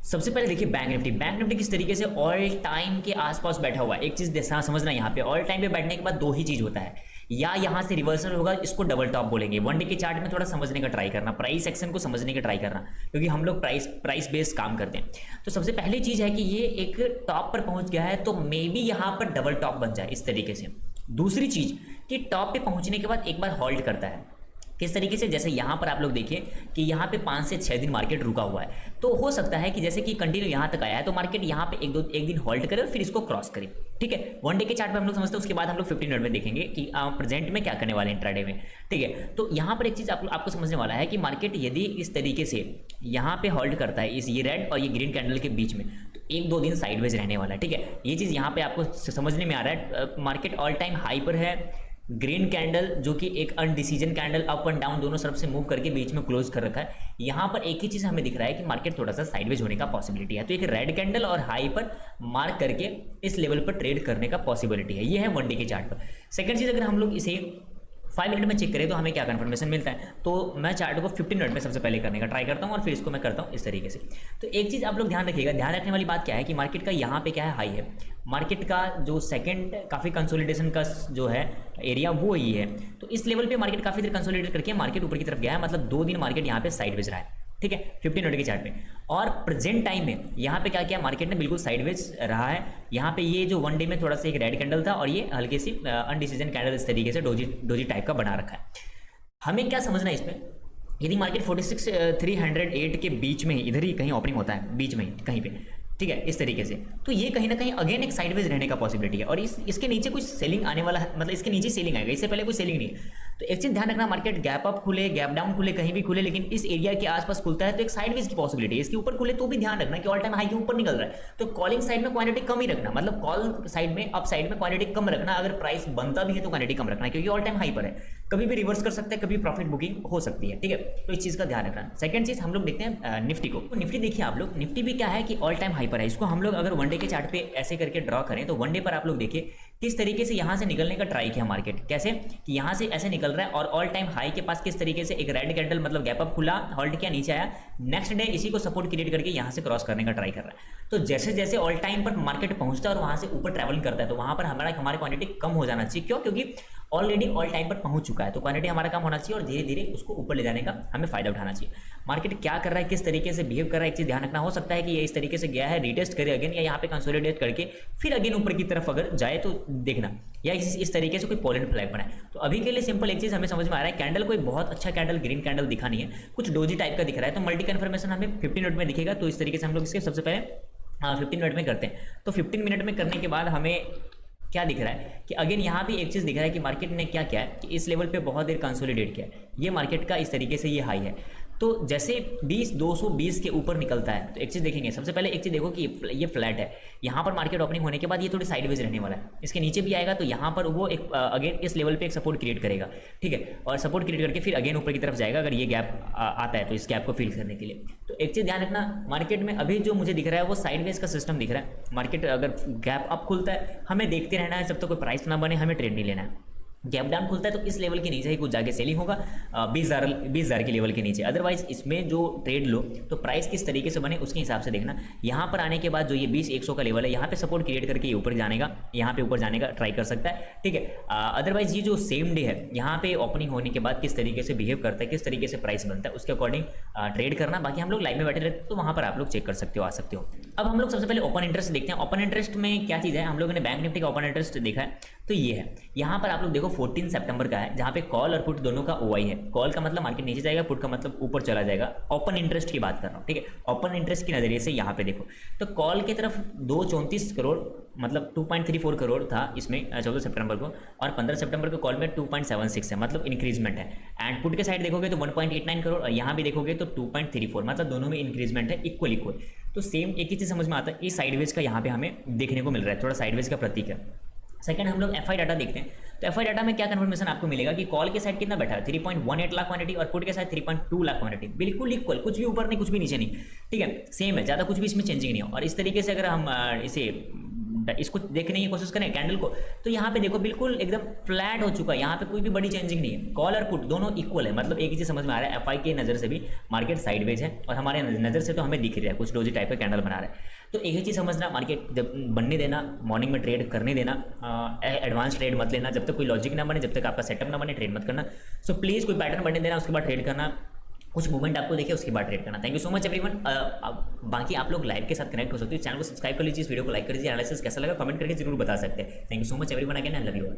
सबसे पहले देखिए बैंक निफ्टी किस तरीके से ऑल टाइम के आसपास बैठा हुआ है। एक चीज समझना, यहाँ पे ऑल टाइम पे बैठने के बाद दो ही चीज होता है, या यहाँ से रिवर्सल होगा, इसको डबल टॉप बोलेंगे। वन डे के चार्ट में थोड़ा समझने का ट्राई करना, प्राइस एक्शन को समझने का ट्राई करना, क्योंकि हम लोग प्राइस बेस्ड काम करते हैं। तो सबसे पहली चीज है कि ये एक टॉप पर पहुंच गया है, तो मे बी यहाँ पर डबल टॉप बन जाए इस तरीके से। दूसरी चीज कि टॉप पे पहुंचने के बाद एक बार हॉल्ट करता है, किस तरीके से, जैसे यहाँ पर आप लोग देखिए कि यहाँ पे 5 से 6 दिन मार्केट रुका हुआ है, तो हो सकता है कि जैसे कि कंटिन्यू यहाँ तक आया है तो मार्केट यहाँ पे एक दिन होल्ड करे और फिर इसको क्रॉस करे। ठीक है, वन डे के चार्ट पे हम लोग समझते हैं, उसके बाद हम लोग 15 मिनट में देखेंगे कि प्रेजेंट में क्या करने वाले हैं इंट्राडे में। ठीक है, तो यहाँ पर एक चीज आपको समझने वाला है कि मार्केट यदि इस तरीके से यहाँ पे होल्ड करता है, इस ये रेड और ये ग्रीन कैंडल के बीच में, तो 1-2 दिन साइडवेज रहने वाला है। ठीक है, ये चीज यहाँ पे आपको समझने में आ रहा है। मार्केट ऑल टाइम हाई पर है, ग्रीन कैंडल जो कि एक अनडिसीजन कैंडल अप एंड डाउन दोनों तरफ से मूव करके बीच में क्लोज कर रखा है। यहाँ पर एक ही चीज हमें दिख रहा है कि मार्केट थोड़ा सा साइडवेज होने का पॉसिबिलिटी है, तो एक रेड कैंडल और हाई पर मार्क करके इस लेवल पर ट्रेड करने का पॉसिबिलिटी है। ये है वन डे के चार्ट पर। सेकंड चीज, अगर हम लोग इसे 5 मिनट में चेक करें तो हमें क्या कंफर्मेशन मिलता है, तो मैं चार्ट को 15 मिनट में सबसे पहले करने का ट्राई करता हूं और फिर इसको मैं करता हूं इस तरीके से। तो एक चीज आप लोग ध्यान रखिएगा, ध्यान रखने वाली बात क्या है कि मार्केट का यहाँ पे क्या है, हाई है। मार्केट का जो सेकंड काफी कंसोलिडेशन का जो है एरिया वो ही है, तो इस लेवल पे मार्केट काफी देर कंसोलिडेट करके मार्केट ऊपर की तरफ गया है, मतलब 2 दिन मार्केट यहाँ पे साइडवेज रहा है। ठीक है, 15 मिनट के चार्ट में। और प्रेजेंट टाइम में यहाँ पे क्या किया मार्केट ने, बिल्कुल साइडवेज रहा है। यहाँ पे ये जो वन डे में थोड़ा सा एक रेड कैंडल था और ये हल्की सी अनडिसीजन कैंडल इस तरीके से डोजी टाइप का बना रखा है। हमें क्या समझना है इसमें, यदि मार्केट 46,308 के बीच में इधर ही कहीं ओपनिंग होता है, बीच में कहीं पे, ठीक है, इस तरीके से, तो ये कहीं ना कहीं अगेन एक साइडवेज रहने का पॉसिबिलिटी है और इसके नीचे कुछ सेलिंग आने वाला है, मतलब इसके नीचे सेलिंग आएगा, इससे पहले कोई सेलिंग नहीं है। तो एक चीज ध्यान रखना, मार्केट गैप अप खुले गैप डाउन खुले कहीं भी खुले, लेकिन इस एरिया के आसपास खुलता है तो एक साइडवेज की पॉसिबिलिटी है। इसके ऊपर खुले तो भी ध्यान रखना कि ऑल टाइम हाई के ऊपर निकल रहा है, तो कॉलिंग साइड में क्वांटिटी कम ही रखना, मतलब कॉल साइड में अप साइड में क्वांटिटी कम रखना। अगर प्राइस बनता भी है तो क्वांटिटी कम रखना, क्योंकि ऑल टाइम हाई पर है, कभी भी रिवर्स कर सकता है, कभी प्रॉफिट बुकिंग हो सकती है। ठीक है, तो इस चीज का ध्यान रखना। सेकंड चीज हम लोग देखते हैं निफ्टी को। तो निफ्टी देखिए आप लोग, निफ्टी भी क्या है कि ऑल टाइम हाई पर है। इसको हम लोग अगर वन डे के चार्ट पे ऐसे करके ड्रॉ करें तो वन डे पर आप लोग देखिए किस तरीके से यहां से निकलने का ट्राई किया मार्केट, कैसे कि यहां से ऐसे निकल रहा है और ऑल टाइम हाई के पास किस तरीके से एक रेड कैंडल मतलब गैप अप खुला, होल्ड किया, नीचे आया, नेक्स्ट डे इसी को सपोर्ट क्रिएट करके यहां से क्रॉस करने का ट्राई कर रहा है। तो जैसे जैसे ऑल टाइम पर मार्केट पहुंचता है और वहां से ऊपर ट्रैवलिंग करता है, तो वहां पर हमारी क्वांटिटी कम हो जाना चाहिए। क्यों? क्योंकि ऑलरेडी ऑल टाइम पर पहुंच चुका है, तो क्वांटिटी हमारा कम होना चाहिए और धीरे धीरे उसको ऊपर ले जाने का हमें फायदा उठाना चाहिए। मार्केट क्या कर रहा है, किस तरीके से बिहेव कर रहा है, एक चीज ध्यान रखना। हो सकता है कि ये इस तरीके से गया है, रीटेस्ट करे अगेन, या यहाँ पे कंसोलिडेट करके फिर अगेन ऊपर की तरफ अगर जाए तो देखना, या इस तरीके से कोई पोलैंड फ्लैग बनाए। तो अभी के लिए सिंपल एक चीज हमें समझ में आ रहा है, कैंडल कोई बहुत अच्छा कैंडल ग्रीन कैंडल दिखा नहीं है, कुछ डोजी टाइप का दिख रहा है। तो मल्टी कन्फर्मेशन हमें 15 मिनट में दिखेगा, तो इस तरीके से हम लोग इसके सबसे पहले 15 मिनट में करते हैं। तो 15 मिनट में करने के बाद हमें क्या दिख रहा है कि अगेन यहाँ भी एक चीज दिख रहा है कि मार्केट ने क्या किया है कि इस लेवल पे बहुत देर कंसोलिडेट किया है। ये मार्केट का इस तरीके से ये हाई है, तो जैसे 220 के ऊपर निकलता है तो एक चीज देखेंगे। सबसे पहले एक चीज देखो कि ये फ्लैट है, यहाँ पर मार्केट ओपनिंग होने के बाद ये थोड़ी साइडवेज रहने वाला है, इसके नीचे भी आएगा तो यहाँ पर वो एक अगेन इस लेवल पे एक सपोर्ट क्रिएट करेगा। ठीक है, और सपोर्ट क्रिएट करके फिर अगेन ऊपर की तरफ जाएगा अगर ये गैप आता है तो इस गैप को फिल करने के लिए। तो एक चीज ध्यान रखना, मार्केट में अभी जो मुझे दिख रहा है वो साइडवेज का सिस्टम दिख रहा है। मार्केट अगर गैप अप खुलता है हमें देखते रहना है, जब तक कोई प्राइस ना बने हमें ट्रेड नहीं लेना है। गैप डाउन खुलता है तो इस लेवल के नीचे ही कुछ जाके सेलिंग होगा 20,000 के लेवल के नीचे। अदरवाइज इसमें जो ट्रेड लो तो प्राइस किस तरीके से बने उसके हिसाब से देखना। यहाँ पर आने के बाद जो ये 20,100 का लेवल है, यहाँ पे सपोर्ट क्रिएट करके ये ऊपर जाने का, यहाँ पे ऊपर जाने का ट्राई कर सकता है। ठीक है, अदरवाइज ये जो सेम डे है यहाँ पे ओपनिंग होने के बाद किस तरीके से बिहेव करता है, किस तरीके से प्राइस बनता है, उसके अकॉर्डिंग ट्रेड करना। बाकी हम लोग लाइव में बैठे रहते तो वहाँ पर आप लोग चेक कर सकते हो, आ सकते हो। अब हम लोग सबसे पहले ओपन इंटरेस्ट देखते हैं। ओपन इंटरेस्ट में क्या चीज़ है, हम लोगों ने बैंक निफ्टी का ओपन इंटरेस्ट देखा है, तो ये है। यहाँ पर आप लोग देखो 14 सितंबर का है, जहाँ पे कॉल और पुट दोनों का ओआई है। कॉल का मतलब मार्केट नीचे जाएगा, पुट का मतलब ऊपर चला जाएगा। ओपन इंटरेस्ट की बात कर रहा हूँ, ठीक है। ओपन इंटरेस्ट के नजरिए से यहाँ पे देखो तो कॉल की तरफ 234 करोड़ मतलब 2.34 करोड़ था इसमें 14 सितंबर को, और 15 सितंबर को कॉल में 2.76 है, मतलब इंक्रीजमेंट है। एंड पुट के साइड देखोगे तो 1.89 करोड़, और यहाँ भी देखोगे तो 2.34, मतलब दोनों में इंक्रीजमेंट है इक्वल। तो सेम एक ही चीज समझ में आता है, इस साइडवेज का यहाँ पे हमें देखने को मिल रहा है, थोड़ा साइडवेज का प्रतीक है। सेकंड हम लोग एफआई डाटा देखते हैं, तो एफआई डाटा में क्या कंफर्मेशन आपको मिलेगा कि कॉल के साइड कितना बैठा है 3.18 लाख क्वांटिटी और पुट के साइड 3.2 लाख क्वांटिटी, बिल्कुल इक्वल, कुछ भी ऊपर नहीं कुछ भी नीचे नहीं। ठीक है, सेम है, ज़्यादा कुछ भी इसमें चेंजिंग नहीं हो। और इस तरीके से अगर हम इसे इसको देखने की कोशिश करें कैंडल को, तो यहाँ पे देखो बिल्कुल एकदम फ्लैट हो चुका है, यहाँ पे कोई भी बड़ी चेंजिंग नहीं है। कॉल और पुट दोनों इक्वल है, मतलब एक ही चीज समझ में आ रहा है, एफआई की नज़र से भी मार्केट साइडवेज है और हमारे नज़र से तो हमें दिख रहा है कुछ डोजी टाइप का कैंडल बना रहा है। तो एक ही चीज़ समझना, मार्केट जब बनने देना, मॉर्निंग में ट्रेड करने देना, एडवांस ट्रेड मत लेना, जब तक कोई लॉजिक ना बने, जब तक आपका सेटअप ना बने ट्रेड मत करना। सो प्लीज़ कोई पैटर्न बनने देना, उसके बाद ट्रेड करना, कुछ मूवमेंट आपको देखे उसके बाद ट्रेड करना। Thank you so much everyone. बाकी आप लोग लाइव के साथ कनेक्ट हो सकते हो, चैनल को सब्सक्राइब कर लीजिए, इस वीडियो को लाइक कर लीजिए, एनालिसिस कैसा लगा कमेंट करके जरूर बता सकते हैं। Thank you so much everyone, again I love you all.